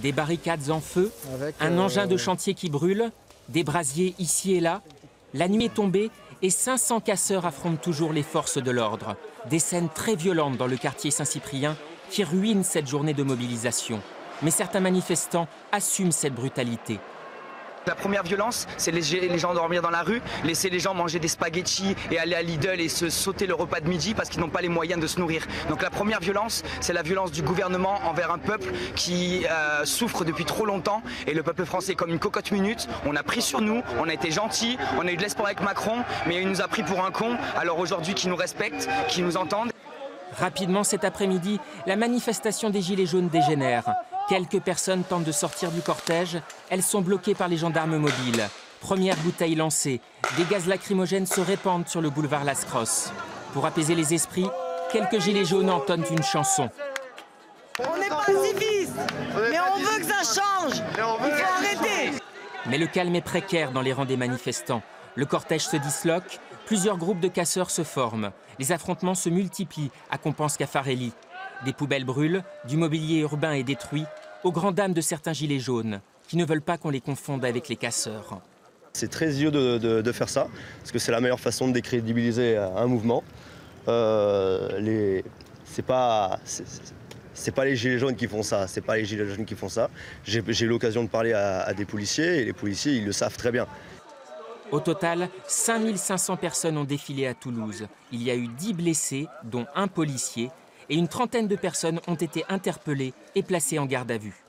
Des barricades en feu, un engin de chantier qui brûle, des brasiers ici et là. La nuit est tombée et 500 casseurs affrontent toujours les forces de l'ordre. Des scènes très violentes dans le quartier Saint-Cyprien qui ruinent cette journée de mobilisation. Mais certains manifestants assument cette brutalité. La première violence, c'est laisser les gens dormir dans la rue, laisser les gens manger des spaghettis et aller à Lidl et se sauter le repas de midi parce qu'ils n'ont pas les moyens de se nourrir. Donc la première violence, c'est la violence du gouvernement envers un peuple qui souffre depuis trop longtemps. Et le peuple français est comme une cocotte minute. On a pris sur nous, on a été gentils, on a eu de l'espoir avec Macron, mais il nous a pris pour un con. Alors aujourd'hui, qu'ils nous respectent, qu'ils nous entendent. Rapidement cet après-midi, la manifestation des Gilets jaunes dégénère. Quelques personnes tentent de sortir du cortège. Elles sont bloquées par les gendarmes mobiles. Première bouteille lancée. Des gaz lacrymogènes se répandent sur le boulevard Las-Crosse. Pour apaiser les esprits, quelques Gilets jaunes entonnent une chanson. On n'est pas pacifistes, mais on veut que ça change. Il faut arrêter. Mais le calme est précaire dans les rangs des manifestants. Le cortège se disloque. Plusieurs groupes de casseurs se forment. Les affrontements se multiplient à Compense-Caffarelli. Des poubelles brûlent, du mobilier urbain est détruit, aux grandes dames de certains gilets jaunes, qui ne veulent pas qu'on les confonde avec les casseurs. C'est très idiot de faire ça, parce que c'est la meilleure façon de décrédibiliser un mouvement. C'est pas les gilets jaunes qui font ça, c'est pas les gilets jaunes qui font ça. J'ai eu l'occasion de parler à des policiers, et les policiers, ils le savent très bien. Au total, 5500 personnes ont défilé à Toulouse. Il y a eu 10 blessés, dont un policier, et une trentaine de personnes ont été interpellées et placées en garde à vue.